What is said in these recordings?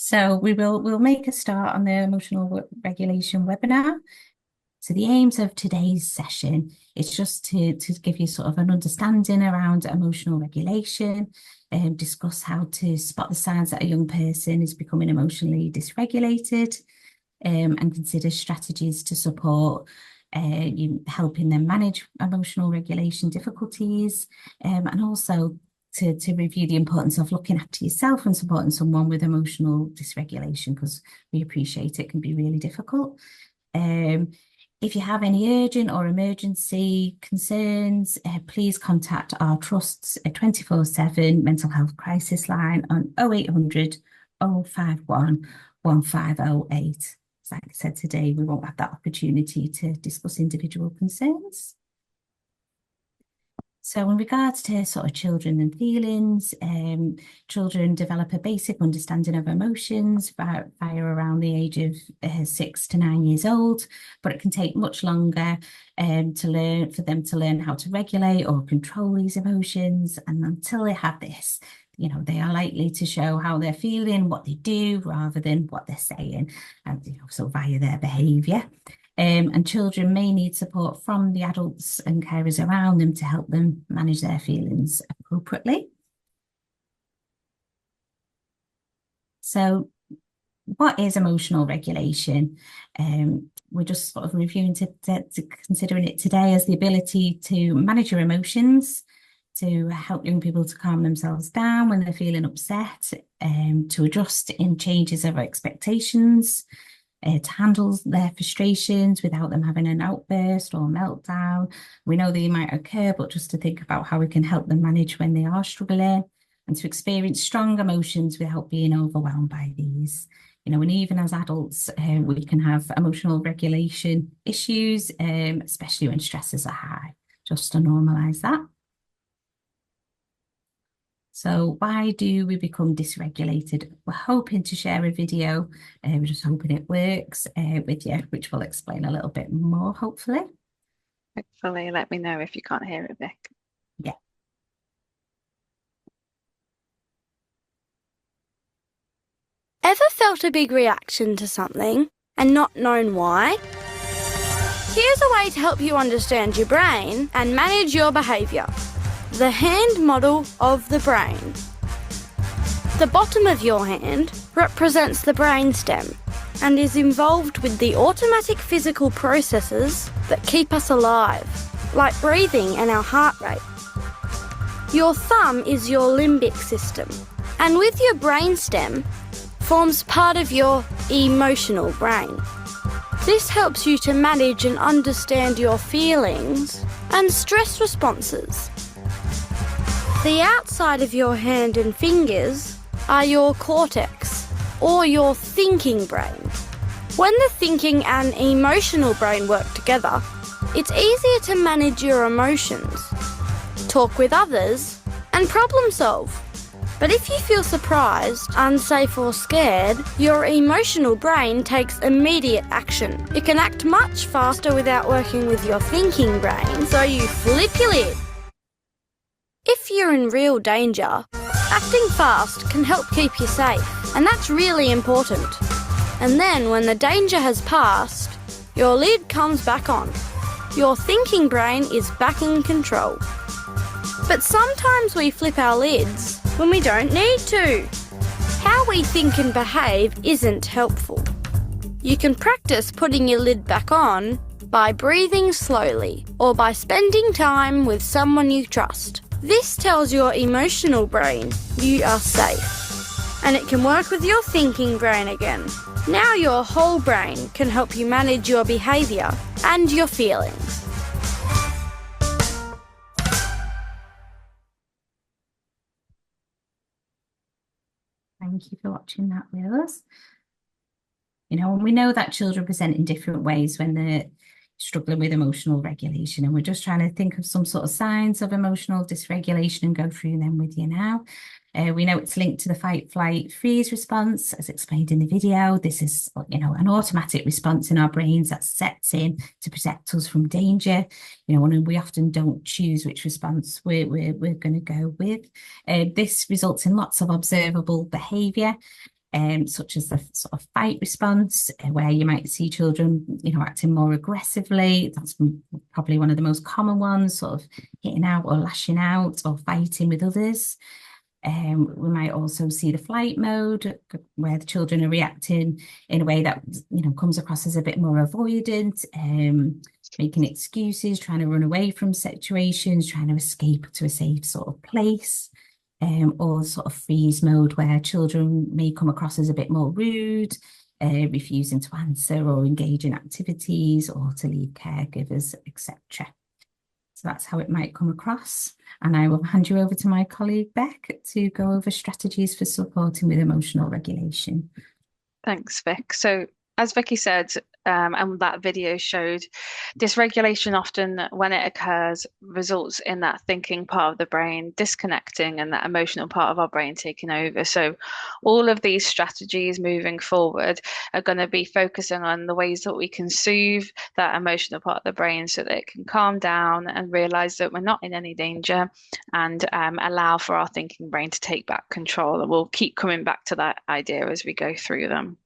So we'll make a start on the regulation webinar. So the aims of today's session is just to give you sort of an understanding around emotional regulation and discuss how to spot the signs that a young person is becoming emotionally dysregulated, and consider strategies to support helping them manage emotional regulation difficulties, and also to review the importance of looking after yourself and supporting someone with emotional dysregulation, because we appreciate it can be really difficult. If you have any urgent or emergency concerns, please contact our Trust's 24/7 mental health crisis line on 0800 051 1508. Like I said today, we won't have that opportunity to discuss individual concerns. So in regards to sort of children and feelings, children develop a basic understanding of emotions by around the age of 6 to 9 years old, but it can take much longer for them to learn how to regulate or control these emotions. And until they have this, they are likely to show how they're feeling, what they do, rather than what they're saying, and so via their behaviour. And children may need support from the adults and carers around them to help them manage their feelings appropriately. So what is emotional regulation? We're just sort of reviewing considering it today as the ability to manage your emotions, to help young people to calm themselves down when they're feeling upset, to adjust in changes of expectations, to handle their frustrations without them having an outburst or meltdown. We know they might occur, but just to think about how we can help them manage when they are struggling, and to experience strong emotions without being overwhelmed by these. And even as adults, we can have emotional regulation issues, especially when stresses are high, just to normalise that. So why do we become dysregulated? We're hoping to share a video. We're just hoping it works with you, which will explain a little bit more, hopefully. Hopefully, let me know if you can't hear it, Vic. Yeah. Ever felt a big reaction to something and not known why? Here's a way to help you understand your brain and manage your behaviour. The hand model of the brain. The bottom of your hand represents the brainstem and is involved with the automatic physical processes that keep us alive, like breathing and our heart rate. Your thumb is your limbic system, and with your brainstem forms part of your emotional brain. This helps you to manage and understand your feelings and stress responses. The outside of your hand and fingers are your cortex, or your thinking brain. When the thinking and emotional brain work together, it's easier to manage your emotions, talk with others, and problem solve. But if you feel surprised, unsafe or scared, your emotional brain takes immediate action. It can act much faster without working with your thinking brain, so you flip your lid. If you're in real danger, acting fast can help keep you safe, and that's really important. And then when the danger has passed, your lid comes back on. Your thinking brain is back in control. But sometimes we flip our lids when we don't need to. How we think and behave isn't helpful. You can practice putting your lid back on by breathing slowly or by spending time with someone you trust. This tells your emotional brain you are safe, and it can work with your thinking brain again. Now your whole brain can help you manage your behaviour and your feelings. Thank you for watching that with us. And we know that children present in different ways when they're struggling with emotional regulation, and we're just trying to think of some sort of signs of emotional dysregulation and go through them with you now. We know it's linked to the fight, flight, freeze response, as explained in the video. This is, an automatic response in our brains that sets in to protect us from danger. And we often don't choose which response we're going to go with. This results in lots of observable behaviour. such as the sort of fight response, where you might see children, acting more aggressively. That's probably one of the most common ones, sort of hitting out or lashing out or fighting with others. We might also see the flight mode, where the children are reacting in a way that, comes across as a bit more avoidant, making excuses, trying to run away from situations, trying to escape to a safe sort of place. Or sort of freeze mode, where children may come across as a bit more rude, refusing to answer or engage in activities or to leave caregivers, etc. So that's how it might come across. And I will hand you over to my colleague Beck to go over strategies for supporting with emotional regulation. Thanks, Vic. So as Vicky said, and that video showed, dysregulation often, when it occurs, results in that thinking part of the brain disconnecting and that emotional part of our brain taking over. So all of these strategies moving forward are going to be focusing on the ways that we can soothe that emotional part of the brain so that it can calm down and realize that we're not in any danger, and allow for our thinking brain to take back control. And we'll keep coming back to that idea as we go through them.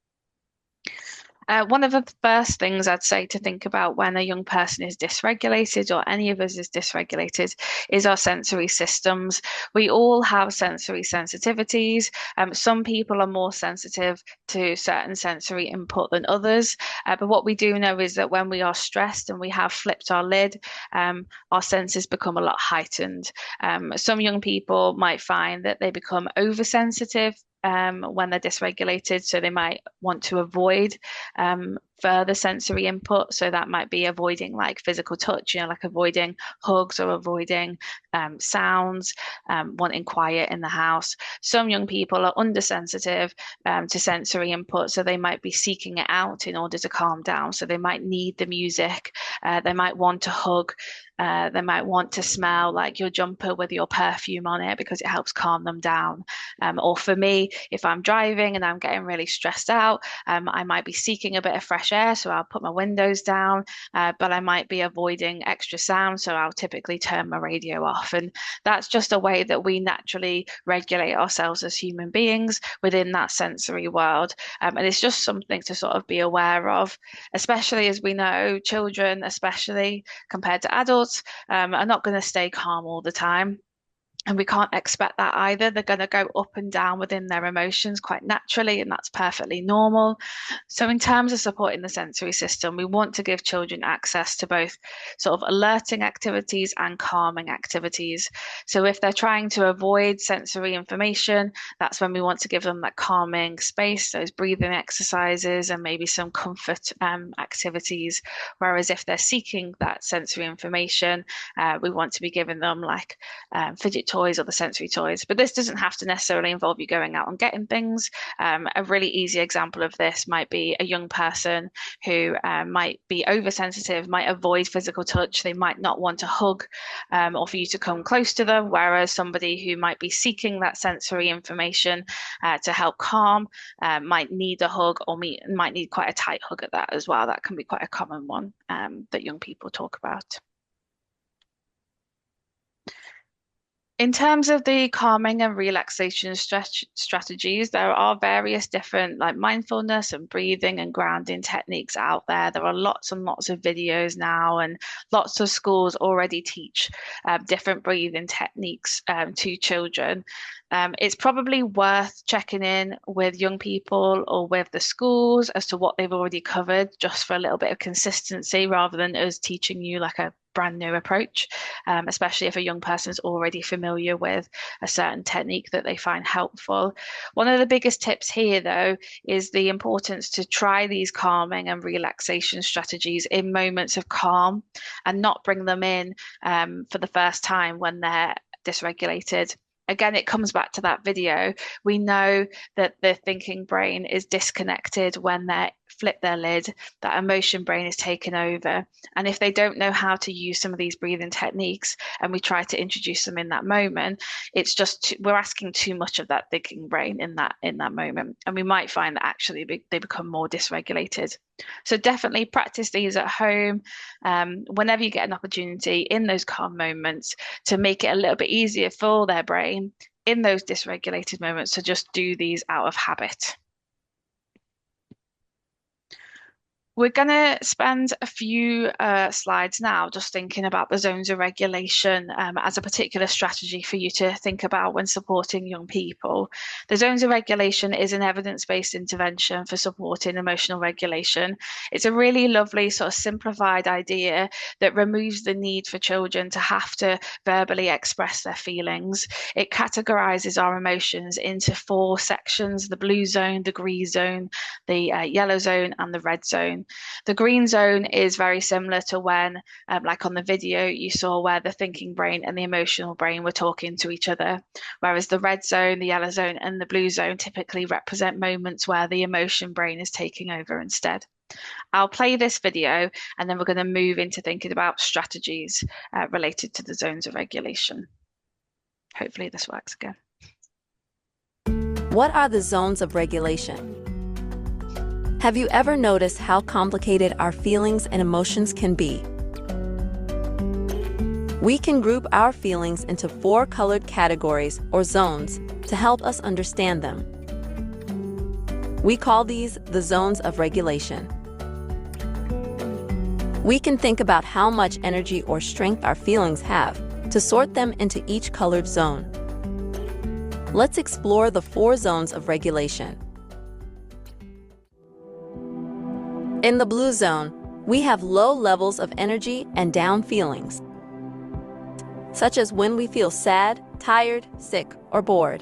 One of the first things I'd say to think about when a young person is dysregulated, or any of us is dysregulated, is our sensory systems. We all have sensory sensitivities. Some people are more sensitive to certain sensory input than others. But what we do know is that when we are stressed and we have flipped our lid, our senses become a lot heightened. Some young people might find that they become oversensitive when they're dysregulated, so they might want to avoid further sensory input. So that might be avoiding like physical touch, like avoiding hugs or avoiding sounds, wanting quiet in the house. Some young people are undersensitive to sensory input, so they might be seeking it out in order to calm down. So they might need the music, they might want to hug, they might want to smell like your jumper with your perfume on it because it helps calm them down. Or for me, if I'm driving and I'm getting really stressed out, I might be seeking a bit of fresh air, so I'll put my windows down, but I might be avoiding extra sound, so I'll typically turn my radio off. And that's just a way that we naturally regulate ourselves as human beings within that sensory world. And it's just something to sort of be aware of, especially as we know children, especially compared to adults, are not going to stay calm all the time. And we can't expect that either. They're going to go up and down within their emotions quite naturally, and that's perfectly normal. So in terms of supporting the sensory system, we want to give children access to both sort of alerting activities and calming activities. So if they're trying to avoid sensory information, that's when we want to give them that calming space, those breathing exercises and maybe some comfort activities. Whereas if they're seeking that sensory information, we want to be giving them like fidget toys or the sensory toys. But this doesn't have to necessarily involve you going out and getting things. A really easy example of this might be a young person who might be oversensitive, might avoid physical touch. They might not want to hug or for you to come close to them, whereas somebody who might be seeking that sensory information to help calm might need a hug, or might need quite a tight hug at that as well. That can be quite a common one that young people talk about. In terms of the calming and relaxation strategies, there are various different like mindfulness and breathing and grounding techniques out there. There are lots and lots of videos now, and lots of schools already teach different breathing techniques to children. It's probably worth checking in with young people or with the schools as to what they've already covered, just for a little bit of consistency, rather than us teaching you like a brand new approach, especially if a young person is already familiar with a certain technique that they find helpful. One of the biggest tips here, though, is the importance to try these calming and relaxation strategies in moments of calm, and not bring them in for the first time when they're dysregulated. Again, it comes back to that video. We know that the thinking brain is disconnected when they flip their lid, that emotion brain is taken over. And if they don't know how to use some of these breathing techniques, and we try to introduce them in that moment, it's just we're asking too much of that thinking brain in that moment. And we might find that actually they become more dysregulated. So definitely practice these at home whenever you get an opportunity in those calm moments, to make it a little bit easier for their brain in those dysregulated moments to just do these out of habit. We're going to spend a few slides now just thinking about the zones of regulation as a particular strategy for you to think about when supporting young people. The zones of regulation is an evidence-based intervention for supporting emotional regulation. It's a really lovely sort of simplified idea that removes the need for children to have to verbally express their feelings. It categorizes our emotions into 4 sections: the blue zone, the green zone, the yellow zone, and the red zone. The green zone is very similar to when, like on the video, you saw where the thinking brain and the emotional brain were talking to each other. Whereas the red zone, the yellow zone, and the blue zone typically represent moments where the emotion brain is taking over instead. I'll play this video and then we're going to move into thinking about strategies related to the zones of regulation. Hopefully this works again. What are the zones of regulation? Have you ever noticed how complicated our feelings and emotions can be? We can group our feelings into 4 colored categories or zones to help us understand them. We call these the zones of regulation. We can think about how much energy or strength our feelings have to sort them into each colored zone. Let's explore the 4 zones of regulation. In the blue zone, we have low levels of energy and down feelings, such as when we feel sad, tired, sick, or bored.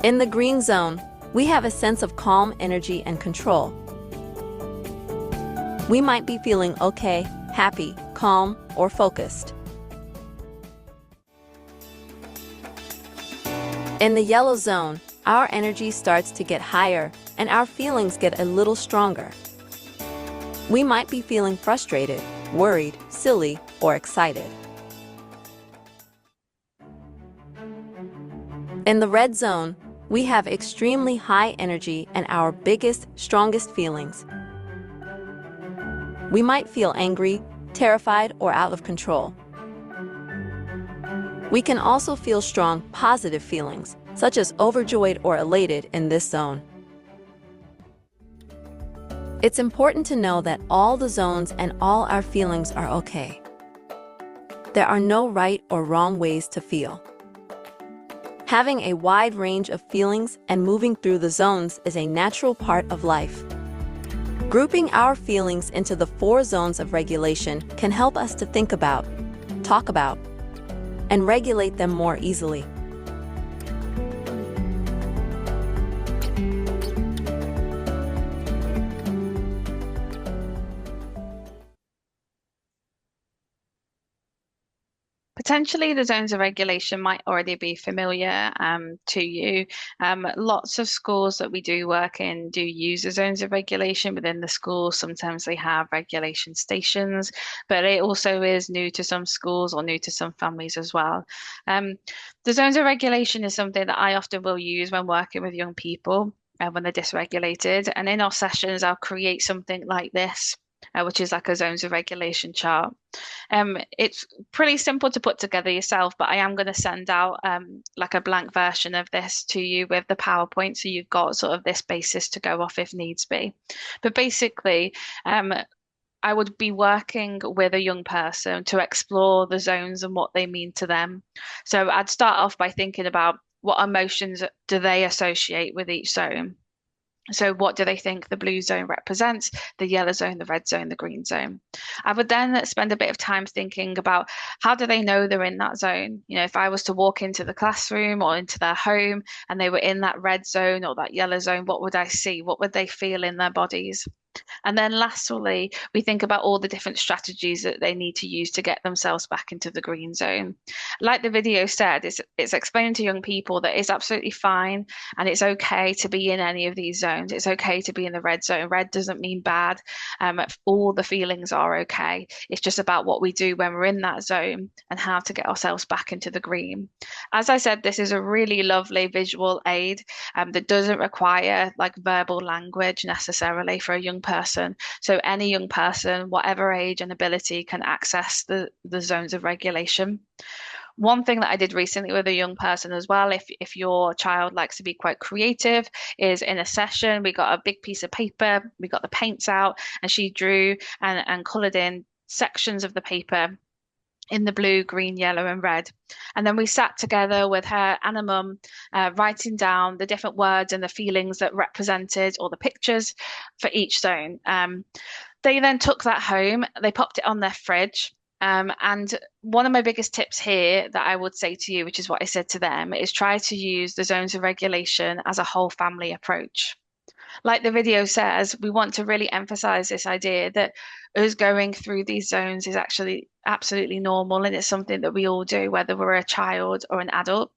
In the green zone, we have a sense of calm energy and control. We might be feeling okay, happy, calm, or focused. In the yellow zone, our energy starts to get higher and our feelings get a little stronger. We might be feeling frustrated, worried, silly, or excited. In the red zone, we have extremely high energy and our biggest, strongest feelings. We might feel angry, terrified, or out of control. We can also feel strong, positive feelings, such as overjoyed or elated in this zone. It's important to know that all the zones and all our feelings are okay. There are no right or wrong ways to feel. Having a wide range of feelings and moving through the zones is a natural part of life. Grouping our feelings into the 4 zones of regulation can help us to think about, talk about, and regulate them more easily. Potentially, the zones of regulation might already be familiar to you. Lots of schools that we do work in do use the zones of regulation within the school. Sometimes they have regulation stations, but it also is new to some schools or new to some families as well. The zones of regulation is something that I often will use when working with young people when they're dysregulated. And in our sessions, I'll create something like this, which is like a zones of regulation chart. It's pretty simple to put together yourself, but I am going to send out like a blank version of this to you with the PowerPoint, so you've got sort of this basis to go off if needs be. But basically, I would be working with a young person to explore the zones and what they mean to them. So I'd start off by thinking about what emotions do they associate with each zone. So what do they think the blue zone represents, the yellow zone, the red zone, the green zone? I would then spend a bit of time thinking about how do they know they're in that zone? You know, if I was to walk into the classroom or into their home and they were in that red zone or that yellow zone, what would I see? What would they feel in their bodies? And then lastly, we think about all the different strategies that they need to use to get themselves back into the green zone. Like the video said, it's explaining to young people that it's absolutely fine and it's okay to be in any of these zones. It's okay to be in the red zone. Red doesn't mean bad. All the feelings are okay. It's just about what we do when we're in that zone and how to get ourselves back into the green. As I said, this is a really lovely visual aid that doesn't require like verbal language necessarily for a young person. So any young person, whatever age and ability, can access the zones of regulation. One thing that I did recently with a young person as well, if your child likes to be quite creative, is in a session, we got a big piece of paper, we got the paints out, and she drew and coloured in sections of the paper in the blue, green, yellow, and red. And then we sat together with her and a mum, writing down the different words and the feelings that represented, or the pictures for each zone. They then took that home, they popped it on their fridge. And one of my biggest tips here that I would say to you, which is what I said to them, is try to use the zones of regulation as a whole family approach. Like the video says, we want to really emphasize this idea that us going through these zones is actually absolutely normal, and it's something that we all do, whether we're a child or an adult.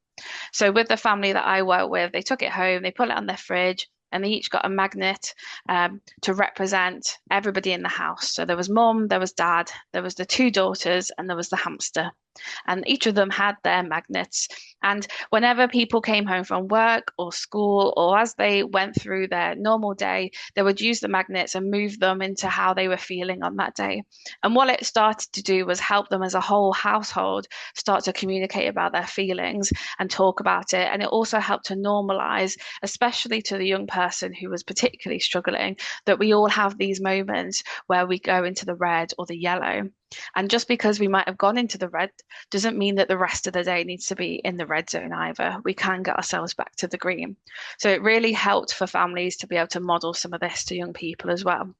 So with the family that I work with, they took it home, they put it on their fridge, and they each got a magnet to represent everybody in the house. So there was mum, there was dad, there was the two daughters, and there was the hamster. And each of them had their magnets. And whenever people came home from work or school, or as they went through their normal day, they would use the magnets and move them into how they were feeling on that day. And what it started to do was help them as a whole household start to communicate about their feelings and talk about it. And it also helped to normalize, especially to the young person who was particularly struggling, that we all have these moments where we go into the red or the yellow. And just because we might have gone into the red doesn't mean that the rest of the day needs to be in the red zone either. We can get ourselves back to the green. So it really helped for families to be able to model some of this to young people as well.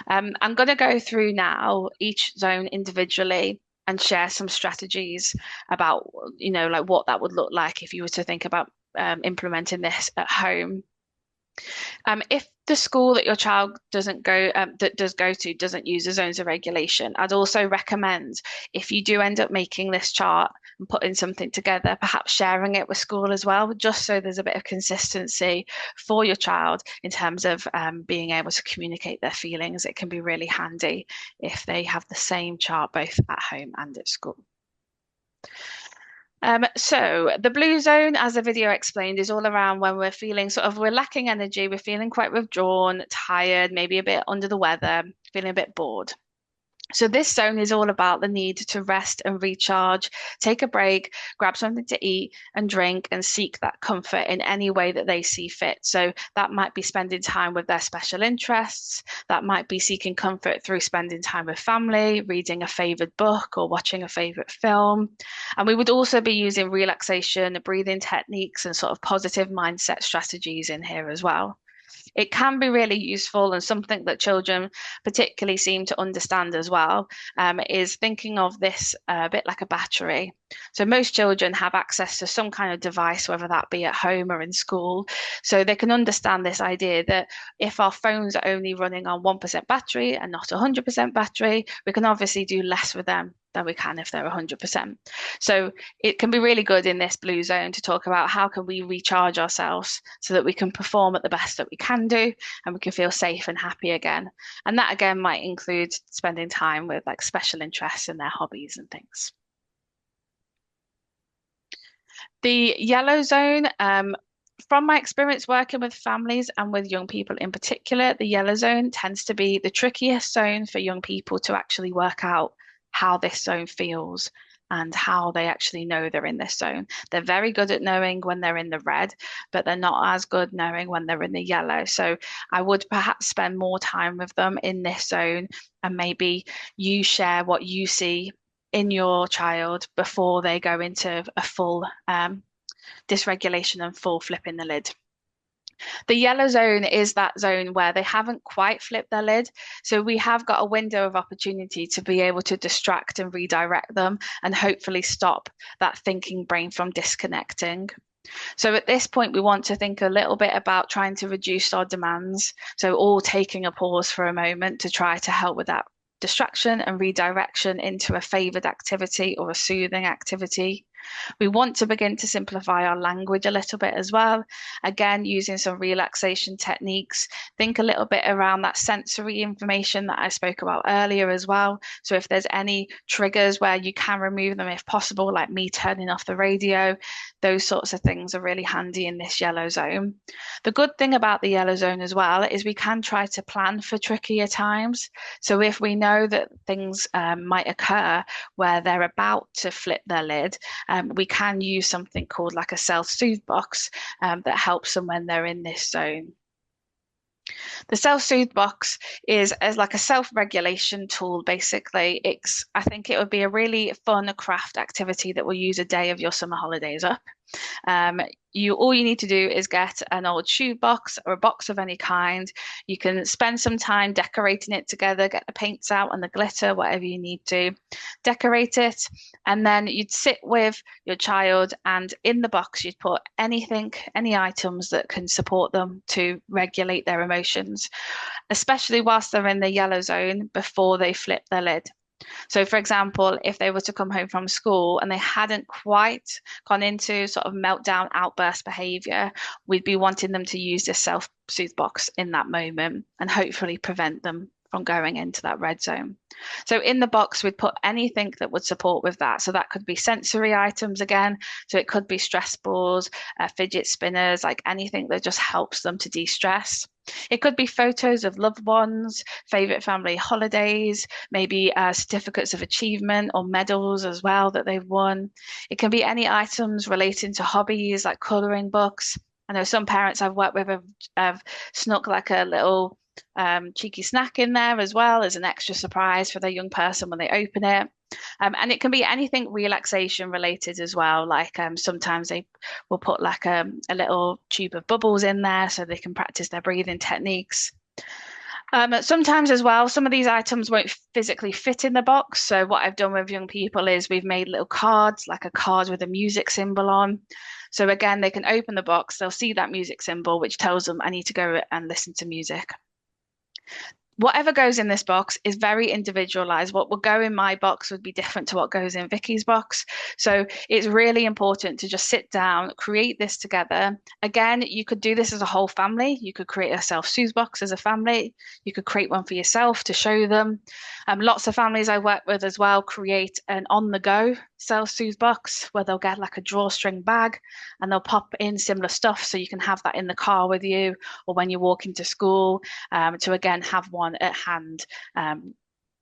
I'm going to go through now each zone individually and share some strategies about, like what that would look like if you were to think about implementing this at home. If the school that your child doesn't go to doesn't use the zones of regulation, I'd also recommend, if you do end up making this chart and putting something together, perhaps sharing it with school as well, just so there's a bit of consistency for your child in terms of being able to communicate their feelings. It can be really handy if they have the same chart both at home and at school. So the blue zone, as the video explained, is all around when we're feeling we're lacking energy, we're feeling quite withdrawn, tired, maybe a bit under the weather, feeling a bit bored. So this zone is all about the need to rest and recharge, take a break, grab something to eat and drink, and seek that comfort in any way that they see fit. So that might be spending time with their special interests. That might be seeking comfort through spending time with family, reading a favorite book or watching a favorite film. And we would also be using relaxation, breathing techniques, and sort of positive mindset strategies in here as well. It can be really useful, and something that children particularly seem to understand as well, is thinking of this a bit like a battery. So most children have access to some kind of device, whether that be at home or in school. So they can understand this idea that if our phones are only running on 1% battery and not 100% battery, we can obviously do less with them than we can if they're 100%. So it can be really good in this blue zone to talk about how can we recharge ourselves so that we can perform at the best that we can do and we can feel safe and happy again. And that again might include spending time with like special interests and their hobbies and things. The yellow zone, from my experience working with families and with young people in particular, the yellow zone tends to be the trickiest zone for young people to actually work out how this zone feels and how they actually know they're in this zone. They're very good at knowing when they're in the red, but they're not as good knowing when they're in the yellow. So I would perhaps spend more time with them in this zone, and maybe you share what you see in your child before they go into a full dysregulation and full flipping the lid. The yellow zone is that zone where they haven't quite flipped their lid. So we have got a window of opportunity to be able to distract and redirect them and hopefully stop that thinking brain from disconnecting. So at this point, we want to think a little bit about trying to reduce our demands. So all taking a pause for a moment to try to help with that distraction and redirection into a favored activity or a soothing activity. We want to begin to simplify our language a little bit as well. Again, using some relaxation techniques. Think a little bit around that sensory information that I spoke about earlier as well. So if there's any triggers where you can remove them if possible, like me turning off the radio, those sorts of things are really handy in this yellow zone. The good thing about the yellow zone as well is we can try to plan for trickier times. So if we know that things might occur where they're about to flip their lid, we can use something called like a self-soothe box that helps them when they're in this zone. The self-soothe box is as like a self-regulation tool, basically. I think it would be a really fun craft activity that will use a day of your summer holidays up. All you need to do is get an old shoe box or a box of any kind. You can spend some time decorating it together, get the paints out and the glitter, whatever you need to, decorate it, and then you'd sit with your child, and in the box you'd put anything, any items that can support them to regulate their emotions, especially whilst they're in the yellow zone before they flip their lid. So, for example, if they were to come home from school and they hadn't quite gone into sort of meltdown outburst behavior, we'd be wanting them to use this self-soothe box in that moment and hopefully prevent them from going into that red zone. So in the box, we'd put anything that would support with that. So that could be sensory items again. So it could be stress balls, fidget spinners, like anything that just helps them to de-stress. It could be photos of loved ones, favorite family holidays, maybe certificates of achievement or medals as well that they've won. It can be any items relating to hobbies like coloring books. I know some parents I've worked with have snuck like a little cheeky snack in there as well as an extra surprise for their young person when they open it. And it can be anything relaxation related as well. Like sometimes they will put like a little tube of bubbles in there so they can practice their breathing techniques. Sometimes as well, some of these items won't physically fit in the box. So what I've done with young people is we've made little cards, like a card with a music symbol on. So again, they can open the box, they'll see that music symbol, which tells them I need to go and listen to music. Whatever goes in this box is very individualized. What will go in my box would be different to what goes in Vicky's box. So it's really important to just sit down, create this together. Again, you could do this as a whole family. You could create a self-soothe box as a family. You could create one for yourself to show them. Lots of families I work with as well create an on-the-go self-soothe box where they'll get like a drawstring bag and they'll pop in similar stuff so you can have that in the car with you or when you walk into school to again have one at hand.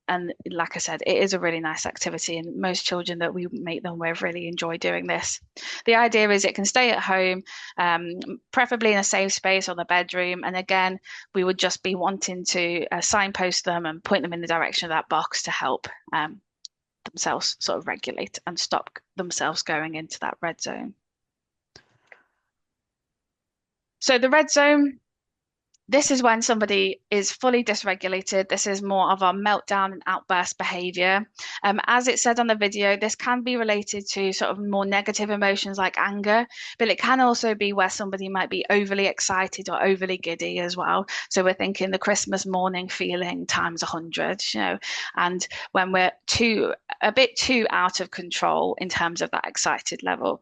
And like I said, it is a really nice activity and most children that we make them with really enjoy doing this. The idea is it can stay at home, preferably in a safe space or the bedroom. And again, we would just be wanting to signpost them and point them in the direction of that box to help themselves sort of regulate and stop themselves going into that red zone. So the red zone, this is when somebody is fully dysregulated. This is more of our meltdown and outburst behavior. As it said on the video, this can be related to sort of more negative emotions like anger, but it can also be where somebody might be overly excited or overly giddy as well. So we're thinking the Christmas morning feeling times 100, you know, and when we're a bit too out of control in terms of that excited level.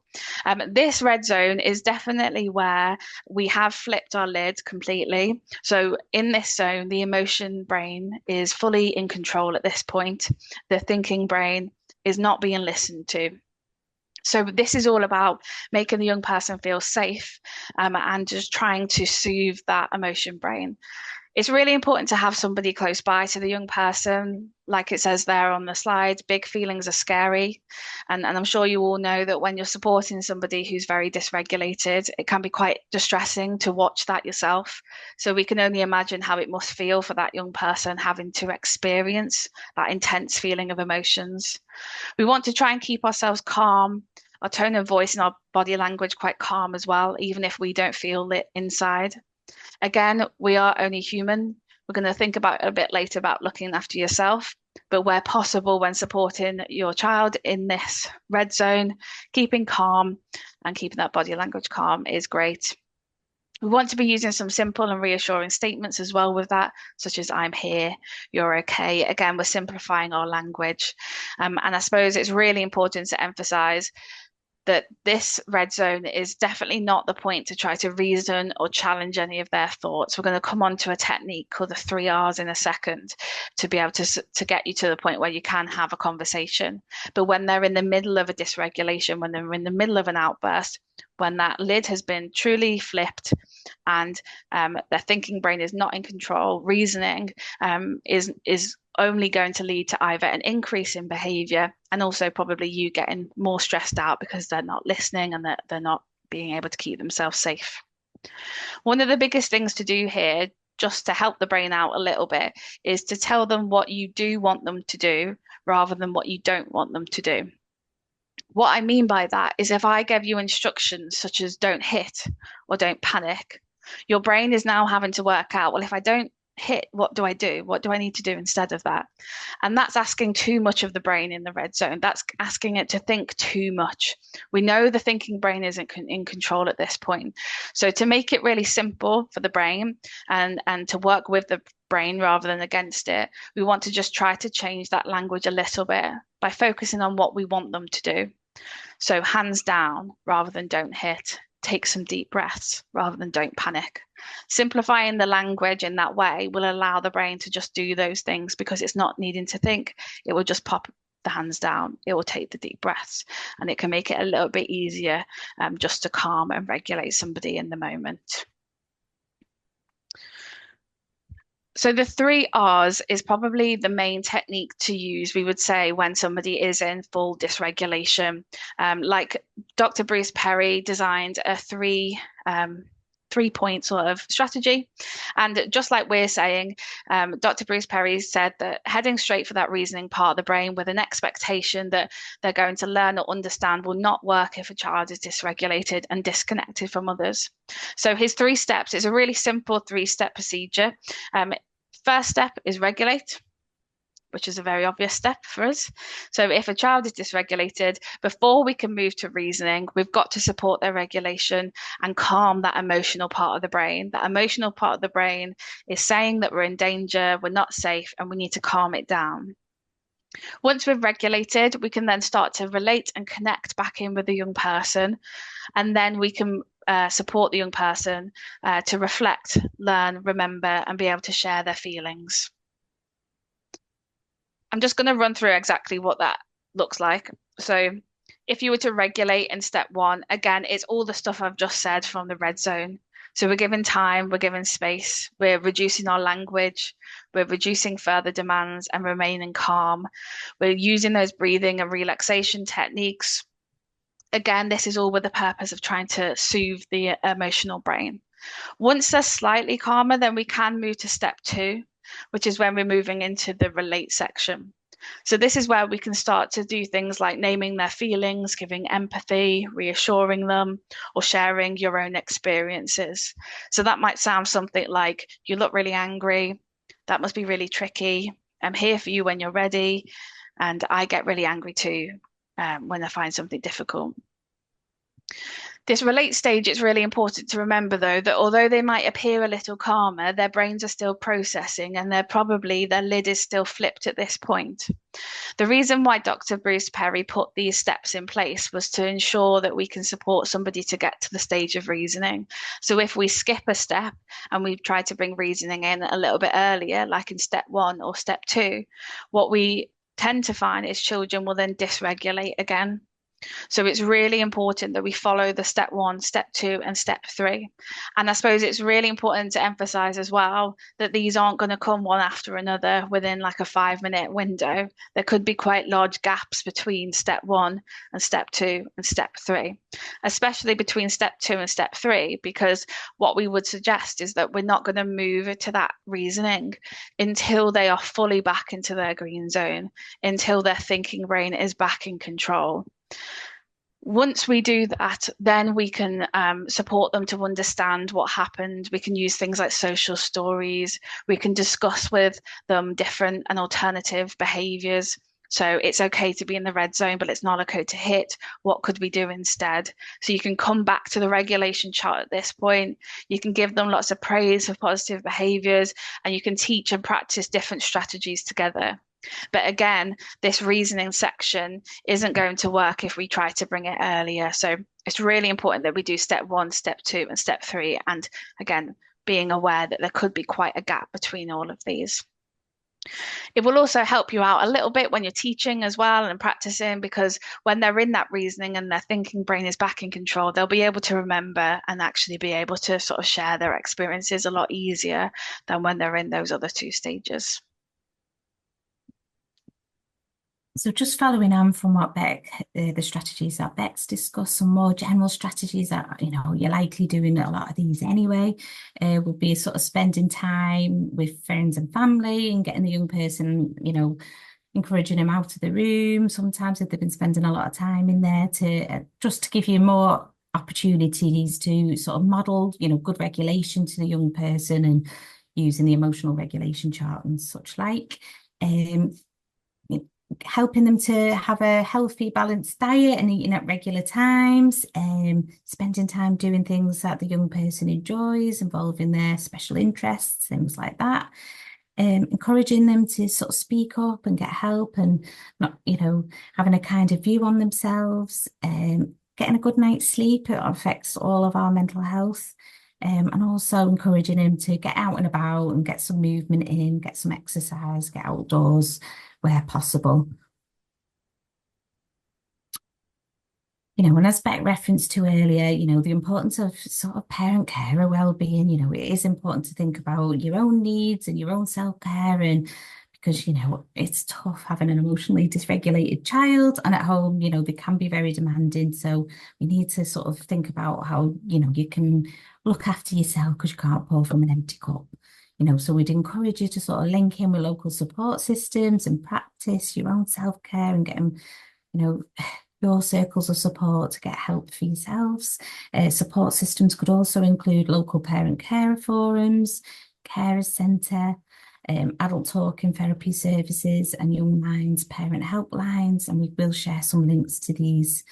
This red zone is definitely where we have flipped our lid completely. So in this zone, the emotion brain is fully in control at this point. The thinking brain is not being listened to. So this is all about making the young person feel safe and just trying to soothe that emotion brain. It's really important to have somebody close by to the young person. Like it says there on the slide, big feelings are scary. And I'm sure you all know that when you're supporting somebody who's very dysregulated, it can be quite distressing to watch that yourself. So we can only imagine how it must feel for that young person having to experience that intense feeling of emotions. We want to try and keep ourselves calm, our tone of voice and our body language quite calm as well, even if we don't feel it inside. Again, we are only human. We're going to think about it a bit later about looking after yourself, but where possible when supporting your child in this red zone, keeping calm and keeping that body language calm is great. We want to be using some simple and reassuring statements as well with that, such as I'm here, you're okay. Again, we're simplifying our language. And I suppose it's really important to emphasize that this red zone is definitely not the point to try to reason or challenge any of their thoughts. We're going to come on to a technique called the 3 R's in a second to be able to get you to the point where you can have a conversation. But when they're in the middle of a dysregulation, when they're in the middle of an outburst, when that lid has been truly flipped and their thinking brain is not in control, reasoning is only going to lead to either an increase in behavior and also probably you getting more stressed out because they're not listening and they're not being able to keep themselves safe. One of the biggest things to do here, just to help the brain out a little bit, is to tell them what you do want them to do rather than what you don't want them to do. What I mean by that is if I give you instructions such as don't hit or don't panic, your brain is now having to work out, well, if I don't hit, what do I do? What do I need to do instead of that? And that's asking too much of the brain in the red zone. That's asking it to think too much. We know the thinking brain isn't in control at this point. So to make it really simple for the brain and to work with the brain rather than against it, we want to just try to change that language a little bit by focusing on what we want them to do. So hands down rather than don't hit. Take some deep breaths rather than don't panic. Simplifying the language in that way will allow the brain to just do those things because it's not needing to think. It will just pop the hands down. It will take the deep breaths and it can make it a little bit easier just to calm and regulate somebody in the moment. So the 3 R's is probably the main technique to use, we would say, when somebody is in full dysregulation. Like Dr. Bruce Perry designed a three-point sort of strategy. And just like we're saying, Dr. Bruce Perry said that heading straight for that reasoning part of the brain with an expectation that they're going to learn or understand will not work if a child is dysregulated and disconnected from others. So his 3 steps is a really simple 3-step procedure. First step is regulate, which is a very obvious step for us. So if a child is dysregulated, before we can move to reasoning, we've got to support their regulation and calm that emotional part of the brain. That emotional part of the brain is saying that we're in danger, we're not safe, and we need to calm it down. Once we've regulated, we can then start to relate and connect back in with the young person, and then we can support the young person to reflect, learn, remember, and be able to share their feelings. I'm just going to run through exactly what that looks like. So if you were to regulate in step 1, again, it's all the stuff I've just said from the red zone. So we're giving time, we're giving space, we're reducing our language, we're reducing further demands and remaining calm. We're using those breathing and relaxation techniques. Again, this is all with the purpose of trying to soothe the emotional brain. Once they're slightly calmer, then we can move to step 2, which is when we're moving into the relate section. So this is where we can start to do things like naming their feelings, giving empathy, reassuring them, or sharing your own experiences. So that might sound something like, you look really angry, that must be really tricky, I'm here for you when you're ready, and I get really angry too when I find something difficult. This relate stage, it's really important to remember, though, that although they might appear a little calmer, their brains are still processing and their lid is still flipped at this point. The reason why Dr. Bruce Perry put these steps in place was to ensure that we can support somebody to get to the stage of reasoning. So if we skip a step and we try to bring reasoning in a little bit earlier, like in step 1 or step 2, what we tend to find is children will then dysregulate again. So it's really important that we follow the step 1, step 2, and step 3. And I suppose it's really important to emphasize as well that these aren't going to come one after another within like a 5-minute window. There could be quite large gaps between step 1 and step 2 and step 3, especially between step 2 and step 3, because what we would suggest is that we're not going to move to that reasoning until they are fully back into their green zone, until their thinking brain is back in control. Once we do that, then we can support them to understand what happened. We can use things like social stories. We can discuss with them different and alternative behaviors. So it's okay to be in the red zone, but it's not okay to hit. What could we do instead? So you can come back to the regulation chart at this point. You can give them lots of praise for positive behaviors, and you can teach and practice different strategies together. But again, this reasoning section isn't going to work if we try to bring it earlier. So it's really important that we do step 1, step 2, and step 3. And again, being aware that there could be quite a gap between all of these. It will also help you out a little bit when you're teaching as well and practicing, because when they're in that reasoning and their thinking brain is back in control, they'll be able to remember and actually be able to sort of share their experiences a lot easier than when they're in those other 2 stages. So just following on from what the strategies that Beck's discussed, some more general strategies that, you're likely doing a lot of these anyway, would be sort of spending time with friends and family and getting the young person, encouraging them out of the room. Sometimes if they've been spending a lot of time in there, to just to give you more opportunities to sort of model, good regulation to the young person, and using the emotional regulation chart and such like. Helping them to have a healthy, balanced diet and eating at regular times, spending time doing things that the young person enjoys, involving their special interests, things like that. Encouraging them to sort of speak up and get help, and not, having a kind of view on themselves, getting a good night's sleep. It affects all of our mental health. And also encouraging them to get out and about and get some movement in, get some exercise, get outdoors where possible. And as Beck referenced to earlier, the importance of sort of parent-carer well-being, it is important to think about your own needs and your own self-care, and because, it's tough having an emotionally dysregulated child, and at home, they can be very demanding. So we need to sort of think about how, you can look after yourself, because you can't pour from an empty cup. So we'd encourage you to sort of link in with local support systems and practice your own self-care and get them, your circles of support to get help for yourselves. Support systems could also include local parent-carer forums, carers centre, adult talk and therapy services, and Young Minds parent helplines. And we will share some links to these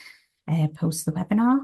post the webinar.